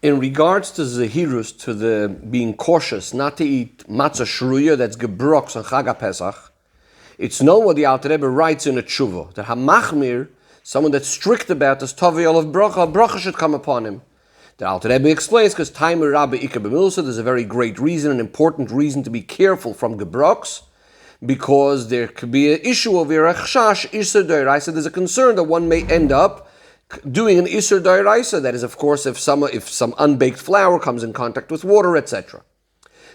In regards to Zahirus, to the being cautious not to eat matzah shruya that's gebroks on Chag HaPesach, it's known what the Alter Rebbe writes in a tshuva, that HaMachmir, someone that's strict about this, Tavi of bracha should come upon him. The Alter Rebbe explains, because Taimer Rabbi Ika B'Milsa, there's a very great reason, an important reason to be careful from gebroks, because there could be an issue of Yerachshash, Isser Doiraisa. There's a concern that one may end up doing an Isser Doiraisa, that is, of course, if some unbaked flour comes in contact with water, etc.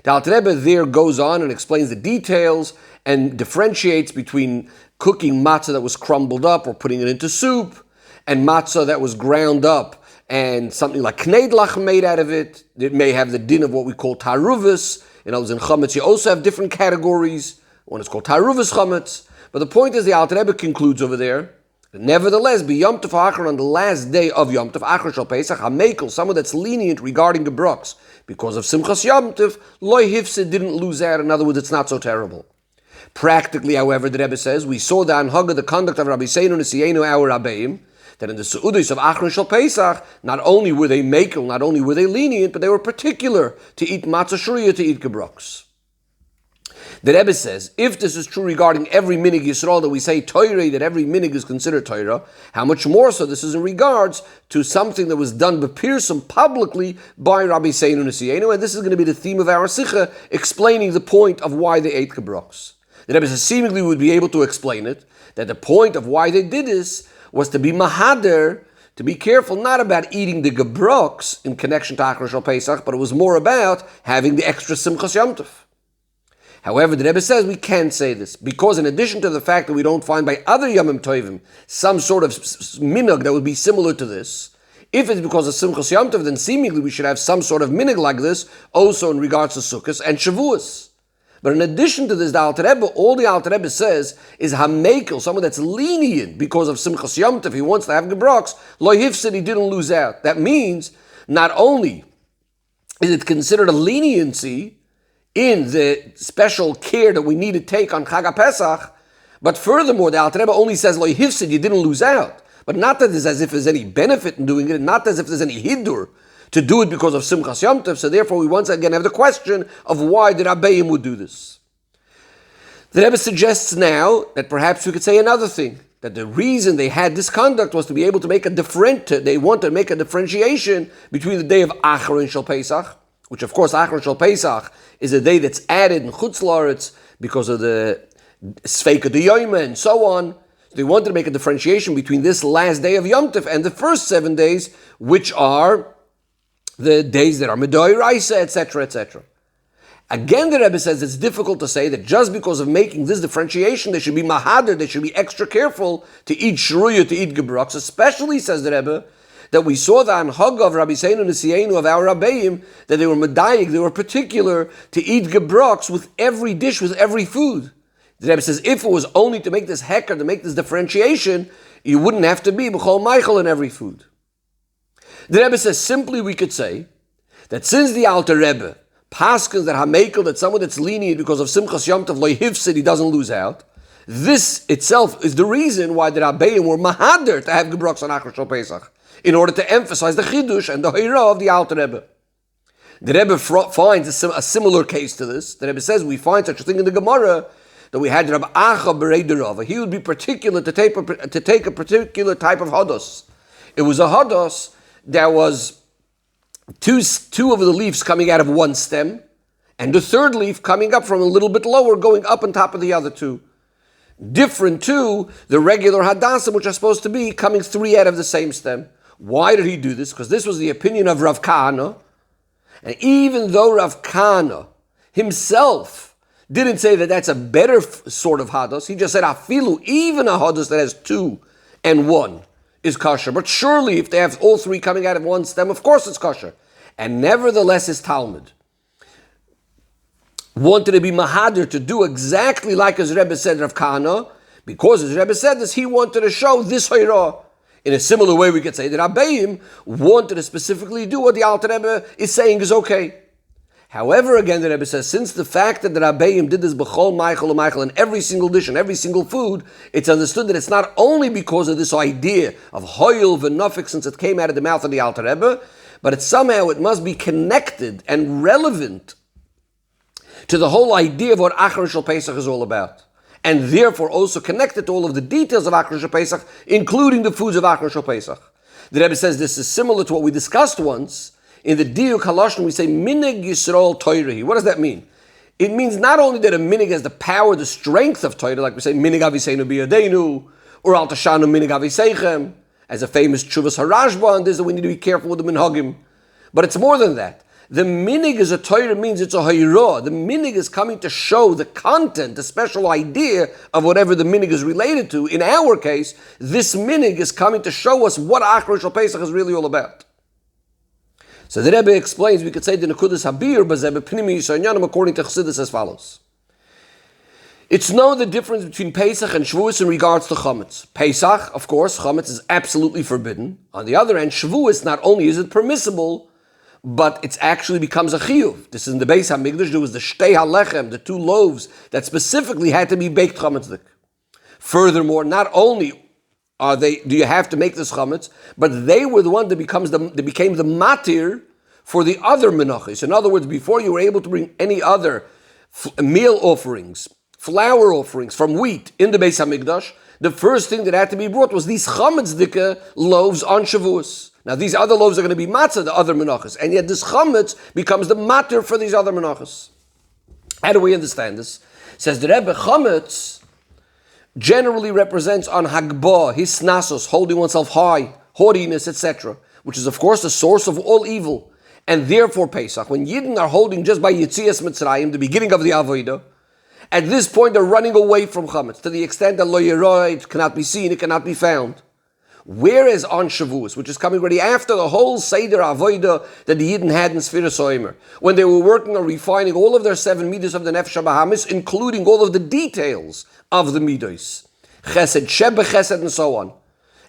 The Alter Rebbe there goes on and explains the details and differentiates between cooking matzah that was crumbled up or putting it into soup, and matzah that was ground up and something like knedlach made out of it. It may have the din of what we call taruvus. In chametz, you also have different categories. One is called taruvus chametz. But the point is, the Alter Rebbe concludes over there, nevertheless, be Yom Tov Achar, on the last day of Yom Tov Achar Shal Pesach, HaMekel, someone that's lenient regarding the broks, because of Simchas Yom Tov, Loi Hifsid, didn't lose out. In other words, it's not so terrible. Practically, however, the Rebbe says, we saw the Anhaga, the conduct of Rabbi Seinu Nesienu, our Rabbeim, that in the Seudis of Achar Shal Pesach, not only were they Mekel, not only were they lenient, but they were particular to eat matzah shruya, to eat gebroks. The Rebbe says, if this is true regarding every minig Yisrael, that we say Torah, that every minig is considered Torah, how much more so this is in regards to something that was done b'pirsum publicly by Rabbi Seinu Nesienu, and this is going to be the theme of our Sicha, explaining the point of why they ate gebroks. The Rebbe says, seemingly we would be able to explain it, that the point of why they did this was to be mahader, to be careful not about eating the gebroks in connection to Achar Shal Pesach, but it was more about having the extra Simchas Yom Tov. However, the Rebbe says we can't say this, because in addition to the fact that we don't find by other Yomim Tovim some sort of minhag that would be similar to this, if it's because of Simchas Yom Tov, then seemingly we should have some sort of minhag like this also in regards to Sukkos and Shavuos. But in addition to this, the Alter Rebbe, all the Alter Rebbe says is HaMekel, someone that's lenient because of Simchas Yom Tov, he wants to have gebroks, Lo Hifsid, he didn't lose out. That means not only is it considered a leniency in the special care that we need to take on Chag HaPesach, but furthermore, the Alter Rebbe only says, Lo Hifsid, you didn't lose out. But not that it's as if there's any benefit in doing it, not as if there's any hidur to do it because of Simchas Yom Tov. So therefore, we once again have the question of why the Rabbeim would do this. The Rebbe suggests now that perhaps we could say another thing, that the reason they had this conduct was to be able to make they want to make a differentiation between the day of Achar and Shal Pesach, which of course Achar Shal Pesach is a day that's added in Chutz La'aretz because of the Sveika de Yomim and so on. They wanted to make a differentiation between this last day of Yom Tov and the first 7 days, which are the days that are Medoi Raisa, etc., etc. Again, the Rebbe says it's difficult to say that just because of making this differentiation, they should be mahader, they should be extra careful to eat shruya, to eat gebroks, especially, says the Rebbe, that we saw the anhag of Rabbi Seinu Nesienu, of our Rabbeim, that they were medayik, they were particular to eat gebroks with every dish, with every food. The Rebbe says if it was only to make this heker, to make this differentiation, you wouldn't have to be b'chol meichel in every food. The Rebbe says simply we could say that since the Alter Rebbe paskins that HaMekel, that someone that's lenient because of Simchas Yom Tov Lo Hifsid, he doesn't lose out, this itself is the reason why the Rabbeim were mahader to have gebroks on Achar Shal Pesach, in order to emphasize the chidush and the hira of the Alter Rebbe. The Rebbe finds a similar case to this. The Rebbe says we find such a thing in the Gemara, that we had Rabbi Acha Berei Derava. He would be particular to take a particular type of hados. It was a hados that was two of the leaves coming out of one stem, and the third leaf coming up from a little bit lower, going up on top of the other two. Different to the regular hadassim, which are supposed to be coming 3 out of the same stem. Why did he do this? Because this was the opinion of Rav Kahana. And even though Rav Kahana himself didn't say that that's a better sort of hados, he just said, afilu, even a hados that has 2 and 1 is kosher. But surely if they have all 3 coming out of one stem, of course it's kosher. And nevertheless his Talmud wanted to be mahader, to do exactly like his Rebbe said, Rav Kahana, because his Rebbe said this, he wanted to show this hayrah. In a similar way, we could say that Rabbeim wanted to specifically do what the Alter Rebbe is saying is okay. However, again, the Rebbe says, since the fact that the Rabbeim did this b'chol meichel u'meichel in every single dish and every single food, it's understood that it's not only because of this idea of hoyel v'nofik, since it came out of the mouth of the Alter Rebbe, but it must be connected and relevant to the whole idea of what Acharon Shel Pesach is all about, and therefore also connected to all of the details of Acharon Shel Pesach, including the foods of Acharon Shel Pesach. The Rebbe says this is similar to what we discussed once. In the Diuk Halashon, we say, Minig Yisrael Toirahi. What does that mean? It means not only that a minig has the power, the strength of Torah, like we say, Minig Aviseinu B'Yadeinu, or Al Tashanu Minig Aviseichem, as a famous Chuvas Harashba, and this, that we need to be careful with the minhagim. But it's more than that. The minig is a Torah, means it's a hayra. The minig is coming to show the content, the special idea of whatever the minig is related to. In our case, this minig is coming to show us what Acharon Shel Pesach is really all about. So the Rebbe explains, we could say the Nekudas Habir, B'Zeh B'Pnimi Yisrael according to Chassidus as follows. It's known the difference between Pesach and Shavuos in regards to Chametz. Pesach, of course, Chametz is absolutely forbidden. On the other hand, Shavuos, not only is it permissible, but it actually becomes a chiyuv. This is in the Beis HaMikdash, there was the Shtei HaLechem, the 2 loaves that specifically had to be baked chametzdik. Furthermore, not only do you have to make this chametz, but they were the one that became the matir for the other menachos. In other words, before you were able to bring any other meal offerings, flour offerings from wheat in the Beis HaMikdash, the first thing that had to be brought was these chametzdike loaves on Shavuos. Now these other loaves are going to be matzah, the other menachos, and yet this chametz becomes the matir for these other menachos. How do we understand this? Says the Rebbe, chametz generally represents on hagbah, hisnasos, holding oneself high, haughtiness, etc., which is of course the source of all evil, and therefore Pesach. When Yidden are holding just by Yitzias Mitzrayim, the beginning of the Avodah, at this point they're running away from chametz to the extent that lo yirah, it cannot be seen, it cannot be found. Whereas on Shavuos, which is coming already after the whole Seder Avodah that the Yidden had in Sfiras Omer, when they were working on refining all of their 7 midos of the Nefesh HaBahamis, including all of the details of the midos, Chesed, Shebeh Chesed, and so on.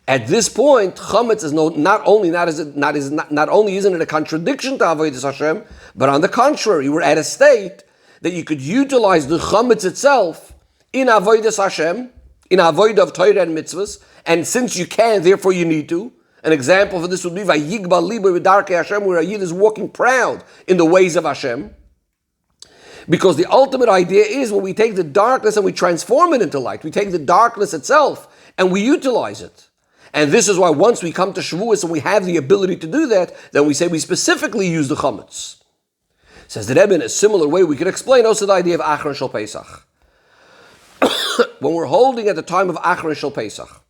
At this point, Chametz is not only isn't it a contradiction to Avodas Hashem, but on the contrary, we're at a state that you could utilize the Chametz itself in Avodas Hashem, in Avodah of Torah and Mitzvahs, and since you can, therefore you need to. An example for this would be Vayigba Liba V'Darkei Hashem, where a Yid is walking proud in the ways of Hashem. Because the ultimate idea is when we take the darkness and we transform it into light. We take the darkness itself and we utilize it. And this is why once we come to Shavuos and we have the ability to do that, then we say we specifically use the chametz. Says the Rebbe, in a similar way we could explain also the idea of Acharon Shel Pesach. When we're holding at the time of Acharon Shel Pesach,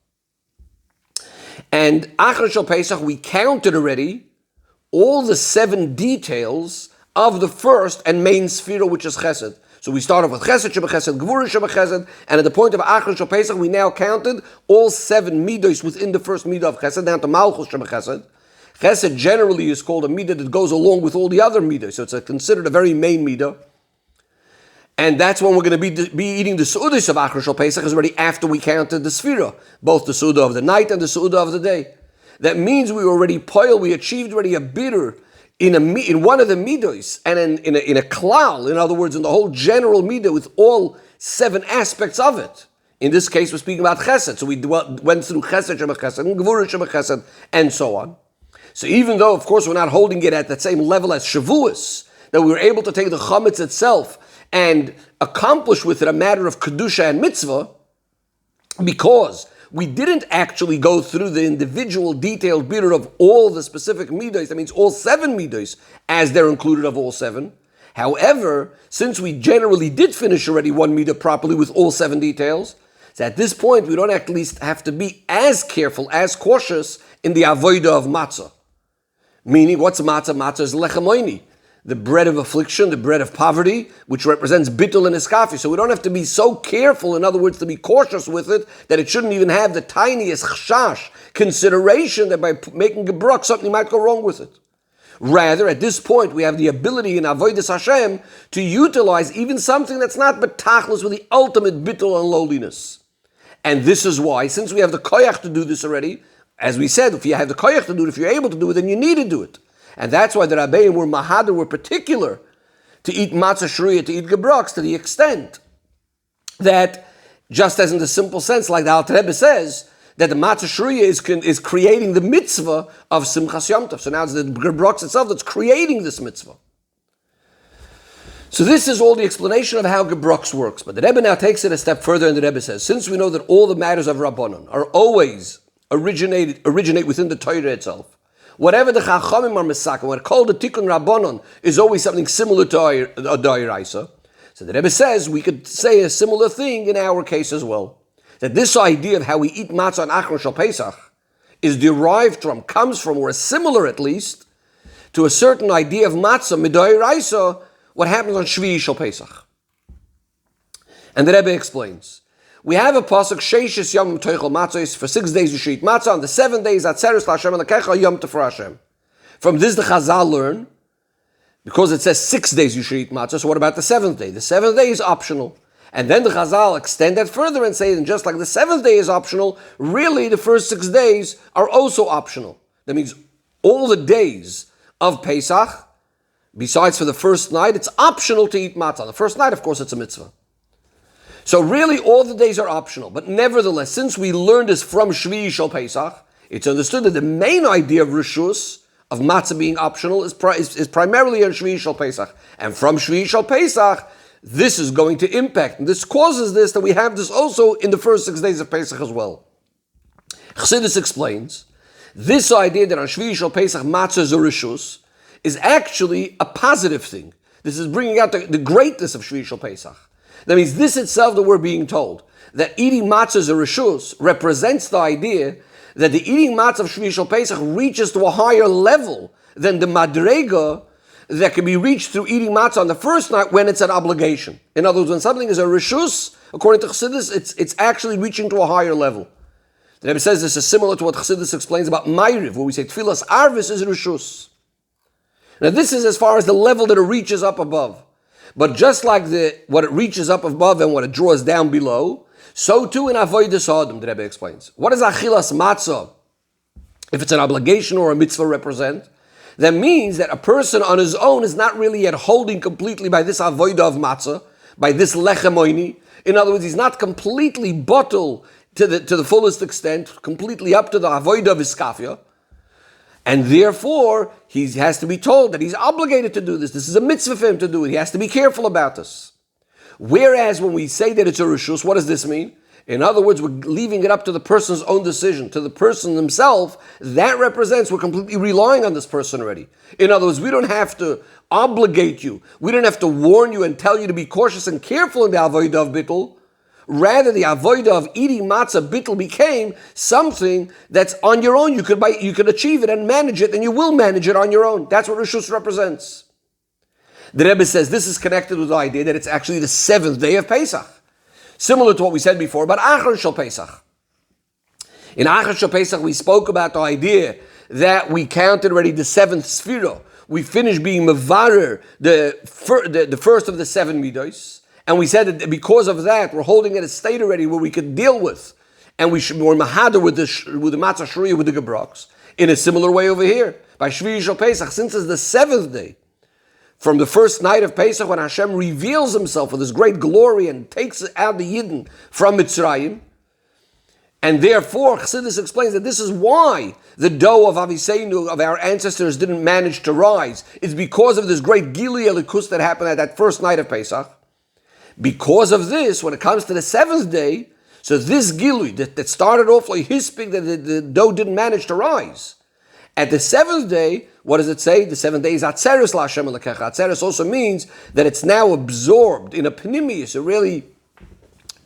and Acharon Shel Pesach, we counted already all the 7 details of the first and main sphera, which is Chesed. So we start off with Chesed, Sheba Chesed, Gvura, Sheba Chesed, and at the point of Acharon Shel Pesach, we now counted all 7 midos within the first midah of Chesed, down to Malchus Sheba Chesed. Chesed generally is called a midah that goes along with all the other midos, so it's considered a very main midah. And that's when we're going to be eating the Su'udas of Acharon Shel Pesach, is already after we counted the Sphira, both the Su'udah of the night and the Su'udah of the day. That means we already we achieved already a bitter in one of the midos, and in a klal, in other words, in the whole general midah with all 7 aspects of it. In this case, we're speaking about Chesed, so we went through Chesed, Sheba Chesed, and Gvura, Sheba Chesed, and so on. So even though, of course, we're not holding it at that same level as Shavuos, that we were able to take the chametz itself and accomplish with it a matter of kedusha and mitzvah, because we didn't actually go through the individual detailed bitter of all the specific midos, that means all 7 midos, as they're included of all 7. However, since we generally did finish already 1 midah properly with all 7 details, so at this point we don't at least have to be as careful, as cautious in the avodah of matzah. Meaning, what's matzah? Matzah is lechamoini, the bread of affliction, the bread of poverty, which represents bittul and iskafi. So we don't have to be so careful, in other words, to be cautious with it, that it shouldn't even have the tiniest chashash consideration that by making a brach, something might go wrong with it. Rather, at this point, we have the ability in Avodas Hashem to utilize even something that's not betachlis with the ultimate bittul and lowliness. And this is why, since we have the koyach to do this already, as we said, if you have the koyach to do it, if you're able to do it, then you need to do it. And that's why the Rabbeim were mahader, were particular to eat matzah shruya, to eat gebraks, to the extent that, just as in the simple sense, like the Alter Rebbe says, that the matzah shruya is creating the mitzvah of Simchas Yom Tov. So now it's the gebrocks itself that's creating this mitzvah. So this is all the explanation of how gebrocks works. But the Rebbe now takes it a step further, and the Rebbe says, since we know that all the matters of Rabbanon are always originate within the Torah itself, whatever the Chachamim are Mesaka, what called the Tikkun Rabbanon is always something similar to a Doiraisa. So the Rebbe says we could say a similar thing in our case as well. That this idea of how we eat matzah on Acharon Shal Pesach comes from, or is similar at least, to a certain idea of matzah, Midoiraisa, what happens on Shvi Shal Pesach. And the Rebbe explains. We have a pasuk, Sheishis Yomim Toichel Matzos, for 6 days you should eat matzah, on the 7 days, Atzeres LaHashem Elokecha Yom Tov for Hashem. From this the Chazal learn, because it says 6 days you should eat matzah, so what about the 7th day? The 7th day is optional. And then the Chazal extend that further and say, and just like the 7th day is optional, really the first 6 days are also optional. That means all the days of Pesach, besides for the first night, it's optional to eat matzah. The first night, of course, it's a mitzvah. So really, all the days are optional. But nevertheless, since we learned this from Shvi Shal Pesach, it's understood that the main idea of Rishus, of matzah being optional, is primarily on Shvi Shal Pesach. And from Shvi Shal Pesach, this is going to impact. And this causes this, that we have this also in the first 6 days of Pesach as well. Chassidus explains, this idea that on Shvi Shal Pesach matzah is a Rishus, is actually a positive thing. This is bringing out the greatness of Shvi Shal Pesach. That means this itself that we're being told, that eating matzah as a reshus represents the idea that the eating matzah of Shvi Shal Pesach reaches to a higher level than the madrega that can be reached through eating matzah on the first night when it's an obligation. In other words, when something is a reshus, according to Chassidus, it's actually reaching to a higher level. The Rebbe says this is similar to what Chassidus explains about Ma'ariv, where we say Tfilas Arvis is reshus. Now this is as far as the level that it reaches up above. But just like what it reaches up above and what it draws down below, so too in Avodas Adam, the Rebbe explains. What does Achilas Matzah, if it's an obligation or a mitzvah, represent? That means that a person on his own is not really yet holding completely by this Avodah of Matzah, by this Lechem Oini. In other words, he's not completely bottled to the fullest extent, completely up to the Avodah of Iskafia. And therefore, he has to be told that he's obligated to do this. This is a mitzvah for him to do it. He has to be careful about this. Whereas when we say that it's a reshus, what does this mean? In other words, we're leaving it up to the person's own decision, to the person himself. That represents we're completely relying on this person already. In other words, we don't have to obligate you. We don't have to warn you and tell you to be cautious and careful in the avodah of bittul. Rather, the avodah of eating matzah bittul became something that's on your own. You could achieve it and manage it, and you will manage it on your own. That's what reshus represents. The Rebbe says this is connected with the idea that it's actually the 7th day of Pesach. Similar to what we said before about Acharon Shal Pesach. In Acharon Shal Pesach, we spoke about the idea that we counted already the 7th Sphira. We finished being Mevarer, the first of the 7 Midos. And we said that because of that, we're holding it a state already where we could deal with. And we're Mahadar with the Matzah Shriya, with the Gebroks. In a similar way over here. By Shvi Shal Pesach, since it's the 7th day, from the first night of Pesach, when Hashem reveals himself with his great glory and takes out the Yidden from Mitzrayim. And therefore, Chassidus explains that this is why the dough of Aviseinu, of our ancestors, didn't manage to rise. It's because of this great Gili Elikus that happened at that first night of Pesach. Because of this, when it comes to the 7th day, so this Gili that started off like hisping that the dough didn't manage to rise. At the 7th day, what does it say? The 7th day is Atzeres LaHashem Elokecha. Atzeres also means that it's now absorbed in a panimius. It really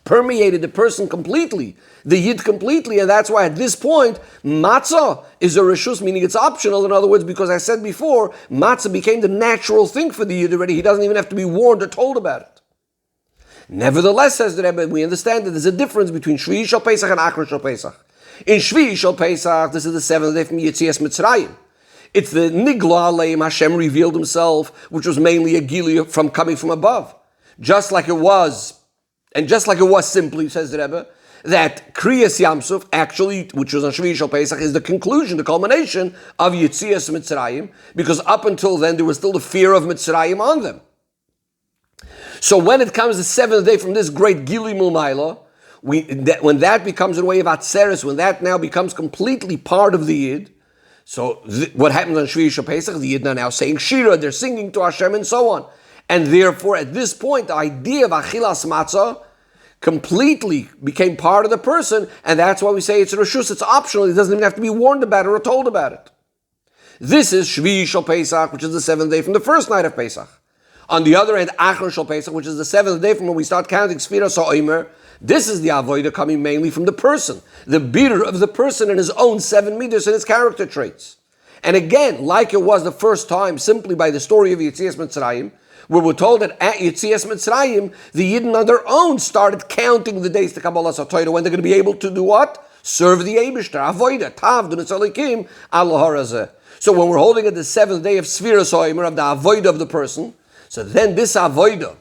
permeated the person completely, the Yid completely, and that's why at this point, matzah is a reshus, meaning it's optional. In other words, because I said before, matzah became the natural thing for the Yid already. He doesn't even have to be warned or told about it. Nevertheless, says the Rebbe, we understand that there's a difference between Shvi Shal Pesach and Acharon Shal Pesach. In Shvi Shal Pesach, this is the 7th day from Yetzias Mitzrayim. It's the Nigla Aleim, Hashem revealed himself, which was mainly a Gili from coming from above. Just like it was simply, says the Rebbe, that Kriyas Yamsuf, actually, which was on Shvi Shal Pesach, is the conclusion, the culmination of Yetzias Mitzrayim, because up until then there was still the fear of Mitzrayim on them. So when it comes the 7th day from this great Gili Mulmaila, when that becomes in a way of Atzeres, when that now becomes completely part of the Yid, so what happens on Shvi HaPesach? The Yid are now saying Shira, they're singing to Hashem and so on. And therefore, at this point, the idea of Achilas Matzah completely became part of the person, and that's why we say it's a Reshus, it's optional, it doesn't even have to be warned about it or told about it. This is Shvi HaPesach, which is the seventh day from the first night of Pesach. On the other hand, Acharonim Pesach, which is the seventh day from when we start counting Sfira Sa'omer, this is the avodah coming mainly from the person, the bitter of the person in his own 7 meters and his character traits. And again, like it was the first time, simply by the story of Yetzias Mitzrayim, where we're told that at Yetzias Mitzrayim, the Yidden on their own started counting the days to Kabbalah Satoida when they're going to be able to do what? Serve the Eibishter, avodah, tav, dunetzalikim, Allah harazeh. So when we're holding at the seventh day of Sfira Sa'omer, of the avodah of the person, so then this avodah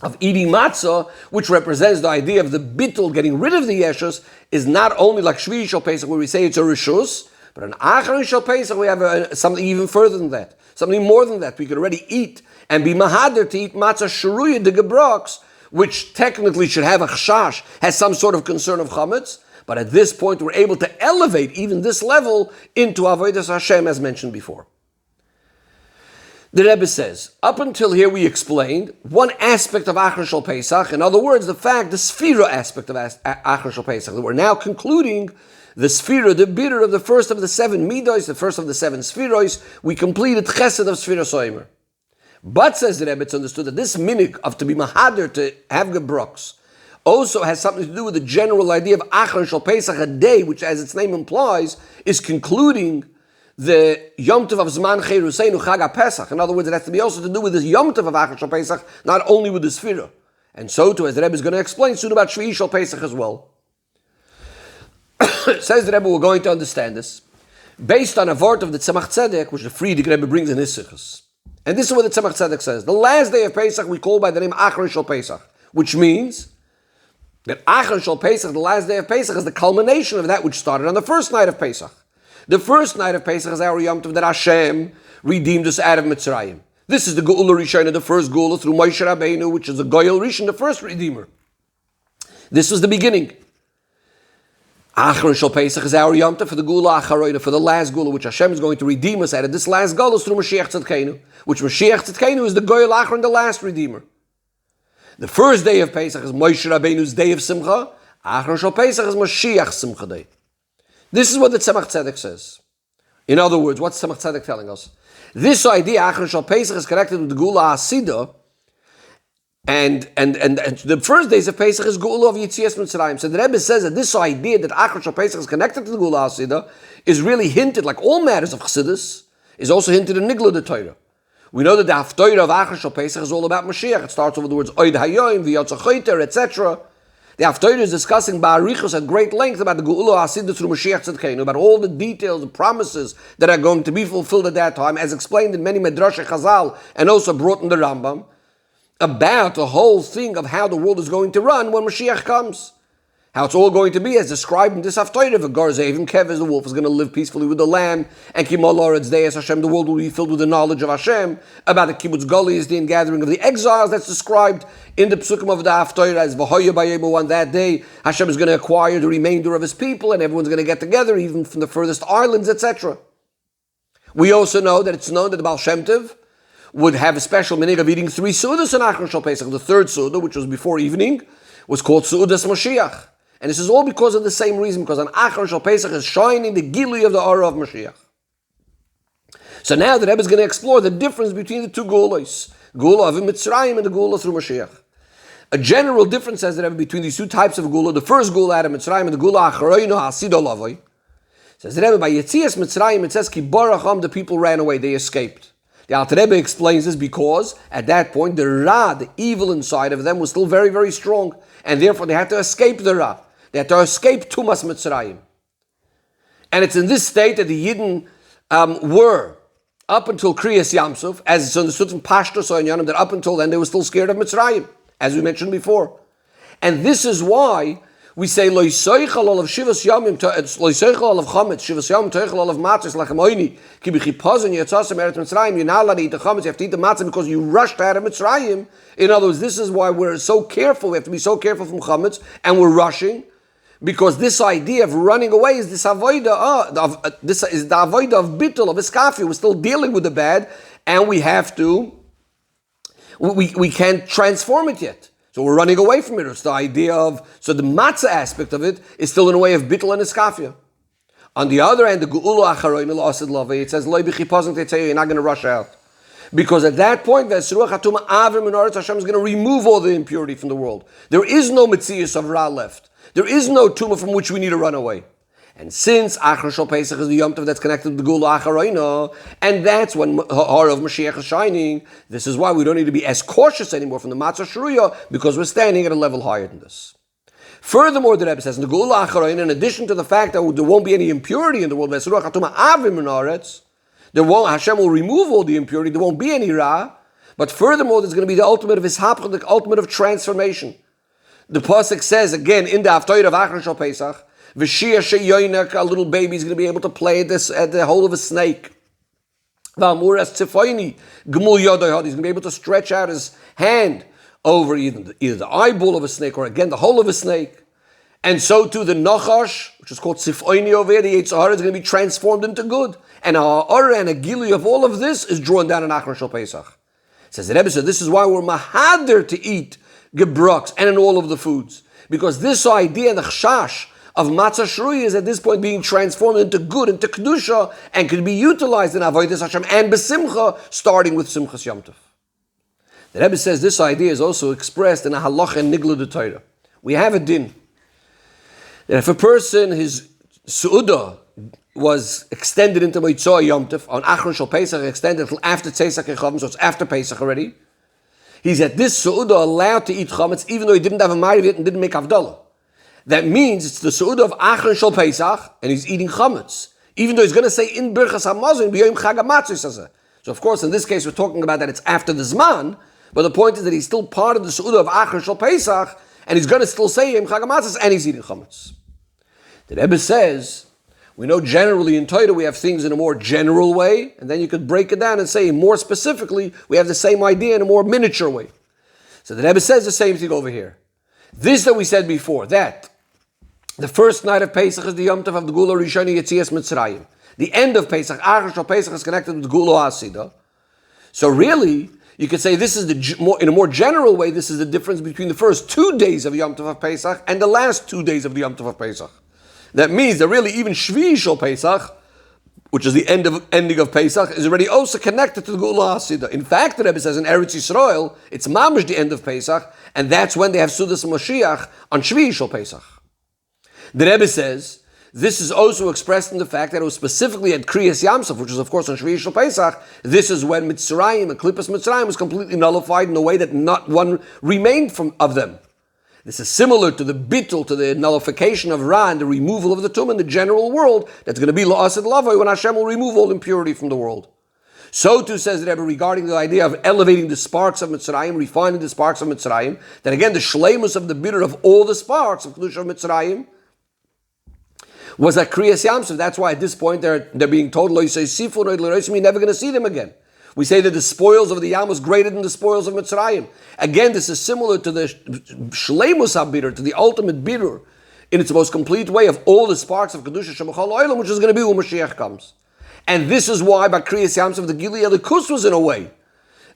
of eating matzah, which represents the idea of the bittul, getting rid of the yeshus, is not only like Shvi HaPesach, where we say it's a rishus, but in Acharonim Pesach we have something even further than that, something more than that. We could already eat and be mahader to eat matzah sharuya de gebroks, which technically should have a chashash, has some sort of concern of chametz, but at this point we're able to elevate even this level into avodas Hashem, as mentioned before. The Rebbe says, up until here we explained one aspect of Acharonim Pesach, in other words, the Sfira aspect of Acharonim Pesach. We're now concluding the Sfira, the bitter of the first of the 7 midos, the first of the 7 Sfiros. We completed Chesed of Sfira Soimer. But, says the Rebbe, it's understood that this minig of to be mahader, to have gebroks, also has something to do with the general idea of Acharonim Pesach, a day which, as its name implies, is concluding the Yom Tov of Zman Cheruseinu Chag HaPesach. In other words, it has to be also to do with this Yom Tov of Acharonim Pesach, not only with the Sfira. And so too, as the Rebbe is going to explain soon about Shvi Pesach as well. Says the Rebbe, we're going to understand this based on a word of the Tzemach Tzedek, which the Frierdiker Rebbe brings in his Sichas. And this is what the Tzemach Tzedek says. The last day of Pesach we call by the name Acharonim Pesach, which means that Acharonim Pesach, the last day of Pesach, is the culmination of that which started on the first night of Pesach. The first night of Pesach is our Yom Tov that Hashem redeemed us out of Mitzrayim. This is the Geula Rishona, the first Geula through Moshe Rabbeinu, which is the Goyal Rishon, the first Redeemer. This was the beginning. Acharonim Pesach is our Yom Tov for the Geula Acharonim, for the last Geula, which Hashem is going to redeem us out of. This last Geula through Mashiach Tzidkenu, which Mashiach Tzidkenu is the Goyal Acharon, the last Redeemer. The first day of Pesach is Moshe Rabbeinu's day of Simcha. Acharonim Pesach is Mashiach Simcha day. This is what the Tzemach Tzedek says. In other words, what's Tzemach Tzedek telling us? This idea, Acharonim Pesach, is connected with the Geula Hasidah, and the first days of Pesach is Geula of Yetzias Mitzrayim. So the Rebbe says that this idea that Acharonim Pesach is connected to the Geula Hasidah is really hinted, like all matters of Chassidus, is also hinted in Nigla the Torah. We know that the Haftorah of Acharonim Pesach is all about Mashiach. It starts with the words Oid Hayoim, V'yotzachoyter, etc. The Haftorah is discussing Ba'arichos at great length about the Geula Hasidah through Mashiach Tzidkenu, about all the details, the promises that are going to be fulfilled at that time, as explained in many Medrash Chazal and also brought in the Rambam, about the whole thing of how the world is going to run when Mashiach comes. How it's all going to be as described in this Haftorah. V'gar Zevim Keves, the wolf is going to live peacefully with the lamb, and Kimol Oretz Deis Hashem, the world will be filled with the knowledge of Hashem. About the Kibbutz Goli, the ingathering of the exiles, that's described in the Psukim of the Haftorah as V'hoya Bayemu. On that day, Hashem is going to acquire the remainder of His people, and everyone's going to get together, even from the furthest islands, etc. We also know that it's known that the Baal Shem Tov would have a special minig of eating 3 Sudas in Acharonim Pesach. The third Suda, which was before evening, was called Sudas Mashiach. And this is all because of the same reason, because on Acharonim Pesach is shining the Gilui of the Aura of Mashiach. So now the Rebbe is going to explore the difference between the two Geulos, Geula of Mitzrayim and the Geula through Mashiach. A general difference, says the Rebbe, between these two types of Geula, the first Geula out of Mitzrayim and the Geula Acharonim Hasidah Lavoi. Says the Rebbe, by Yetzias Mitzrayim, it says, Ki Baracham, the people ran away, they escaped. The Alter Rebbe explains this because at that point the Ra, the evil inside of them, was still very, very strong, and therefore they had to escape the Ra. They had to escape Tumas Mitzrayim. And it's in this state that the Yidden were, up until Kriyas Yamsuf, as it's understood from Pashtus or Yonim, that up until then they were still scared of Mitzrayim, as we mentioned before. And this is why we say lo yisoichal olav shivas yomim, lo yisoichal olav chametz, shivas yomim toichal olav matzos lachem oini, ki b'chipazon yatzasem eretz Mitzrayim. You're not allowed to eat the chametz. You have to eat the matzah because you rushed out of Mitzrayim. In other words, this is why we're so careful. We have to be so careful from chametz, and we're rushing. Because this idea of running away is this avoida, this is the avoida of bittul, of iskafi. We're still dealing with the bad, and we have to, we can't transform it yet. So we're running away from it. It's the idea of, so the matzah aspect of it is still in a way of bittul and iskafia. On the other hand, the geula acharonim l'asad lavei, it says, lo b'chipazon tetzei, you're not going to rush out. Because at that point, Hashem is going to remove all the impurity from the world. There is no mitzias of ra left. There is no tumah from which we need to run away. And since Achar Shal Pesach is the Yom Tov that's connected to the Gula Acharonim, and that's when Har of Mashiach is shining, this is why we don't need to be as cautious anymore from the Matzah Shruya, because we're standing at a level higher than this. Furthermore, the Rebbe says, in the Gula Acharonim, in addition to the fact that there won't be any impurity in the world, Hashem will remove all the impurity, there won't be any Ra, but furthermore, there's going to be the ultimate of Ishapcha, the ultimate of transformation. The Pasuk says, again, in the Haftarah of Achar Shal Pesach, V'shia sheyoinek, a little baby is going to be able to play at the hole of a snake. V'amuras tzifoini, g'mul yodoy, he's going to be able to stretch out his hand over either the eyeball of a snake or again the hole of a snake. And so too the nachash, which is called tzifoini over here, the Yetzer Hara is going to be transformed into good. And our Ara and a Gili of all of this is drawn down in Achar Shal Pesach. It says the Rebbe said, this is why we're mahader to eat gebroks and in all of the foods. Because this idea, the chashash of matzah shruya, is at this point being transformed into good, into kedusha, and can be utilized in avodas Hashem and besimcha, starting with simchas Yom Tov. The Rebbe says this idea is also expressed in a halacha and nigla de Torah. We have a din that if a person, his su'udah was extended into Motzei Yom Tov, on Achar Shal Pesach extended until after Tzeisak Echavim, so it's after Pesach already, he's at this su'udah allowed to eat chametz even though he didn't have a ma'ariv yet and didn't make havdalah. That means it's the su'udah of Achar Shal Pesach and he's eating chametz. Even though he's going to say in Birchas HaMazon, b'yoyim chag hamatzos. So of course in this case we're talking about that it's after the Zman, but the point is that he's still part of the su'udah of Achar Shal Pesach and he's going to still say yom chag hamatzos and he's eating chametz. The Rebbe says, we know generally in Torah we have things in a more general way, and then you could break it down and say more specifically we have the same idea in a more miniature way. So the Rebbe says the same thing over here. This that we said before, that the first night of Pesach is the Yom Tov of the Gula Rishoni Yetzias Mitzrayim. The end of Pesach, Achar Shal Pesach, is connected with the Gula Hasidah. So really, you could say this is in a more general way, this is the difference between the first 2 days of Yom Tov of Pesach and the last 2 days of the Yom Tov of Pesach. That means that really even Shvi Shal Pesach, which is the ending of Pesach, is already also connected to the Gula Hasidah. In fact, the Rebbe says in Eretz Yisrael, it's mamish the end of Pesach, and that's when they have Sudas Mashiach on Shvi Shal Pesach. The Rebbe says, this is also expressed in the fact that it was specifically at Kriyas Yamsuf, which is of course on Shvi Shal Pesach. This is when Mitzrayim and Klippas Mitzrayim was completely nullified in a way that not one remained of them. This is similar to the bittul, to the nullification of Ra and the removal of the Tum in the general world. That's going to be La'asad Lavoi when Hashem will remove all impurity from the world. So too says the Rebbe regarding the idea of elevating the sparks of Mitzrayim, refining the sparks of Mitzrayim, that again the shleimus of the bitter of all the sparks of Kedusha of Mitzrayim was at Kriyas Yamsuf. That's why at this point they're being told, Lo Yisei Sifu, you're never going to see them again. We say that the spoils of the Yam was greater than the spoils of Mitzrayim. Again, this is similar to the Shleimus HaBitter, to the ultimate bitter, in its most complete way of all the sparks of Kedusha Shemachal Oilam, which is going to be when Mashiach comes. And this is why by Kriyas Yamsuf the Gili Elikus was in a way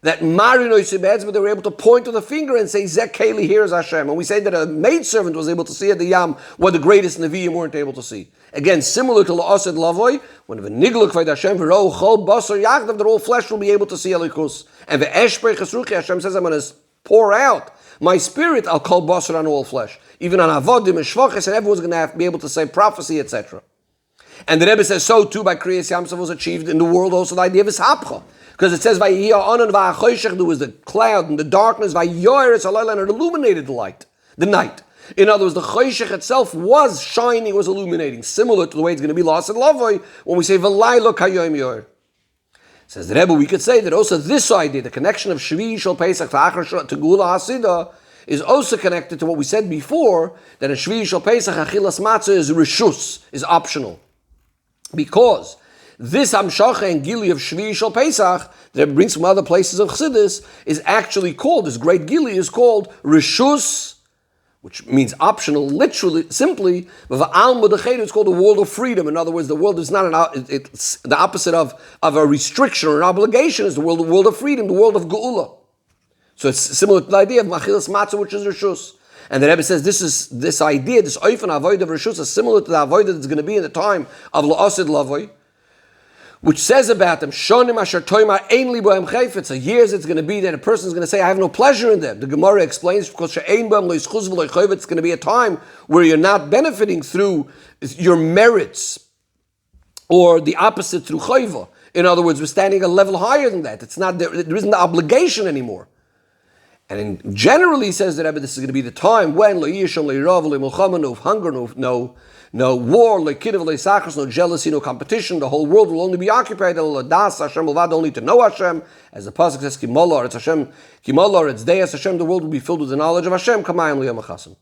that Marino Yisibeds, but they were able to point with a finger and say, Zek Keli, here is Hashem. And we say that a maidservant was able to see at the Yam what the greatest Nevi'im weren't able to see. Again, similar to La'asad Lavoi, when the Nigluk V'ed Hashem, V'ro Chol Basar Yachdav, that all flesh will be able to see Elikus. And V'eshpei Chesruchi, Hashem says, I'm going to pour out my spirit, I'll call Basar on all flesh. Even on Avodim and Shvachis, and everyone's going to be able to say prophecy, etc. And the Rebbe says, so too by Kriyas Yamsuf was achieved in the world also the idea of Ishapcha. Because it says, there was the cloud and the darkness, and it illuminated the night. In other words, the Choshech itself was shining, was illuminating, similar to the way it's going to be lost in Lavoi when we say, V'laylo kayoim yor. Says the Rebbe, we could say that also this idea, the connection of Shvi Shal Pesach to Gula Hasidah, is also connected to what we said before, that in Shvi Shal Pesach, Achilas Matzah is Rishus, is optional. Because this Hamshacha and Gili of Shvi Shal Pesach, that brings from other places of Chassidus, is actually called, this great Gili is called Rishus, which means optional, literally, simply, but it's called the world of freedom. In other words, the world is not it's the opposite of a restriction or an obligation, is the world of freedom, the world of Geula. So it's similar to the idea of Machilas Matzah, which is Rishus. And the Rebbe says this idea, this Oifen Avoid of Rishus, is similar to the Avoid that's going to be in the time of La'asid Lavoi, which says about them, Shonim Asher Toimar Ein Li Bohem Chayfetz. Years it's going to be that a person is going to say, I have no pleasure in them. The Gemara explains, because She'ein Bohem Lo Yischuz V'Lo Yichayvet, it's going to be a time where you're not benefiting through your merits, or the opposite, through Chayva. In other words, we're standing a level higher than that. It's not there isn't the obligation anymore. And generally, he says that this is going to be the time when Lo Yishon, Lo Yirav, Lo Milchama, no hunger, no war, no jealousy, no competition. The whole world will only be occupied only to know Hashem. As the pasuk says, Kimallah, it's Hashem, Kimallah, it's Deus Hashem. The world will be filled with the knowledge of Hashem. Kamayim liyam achasim.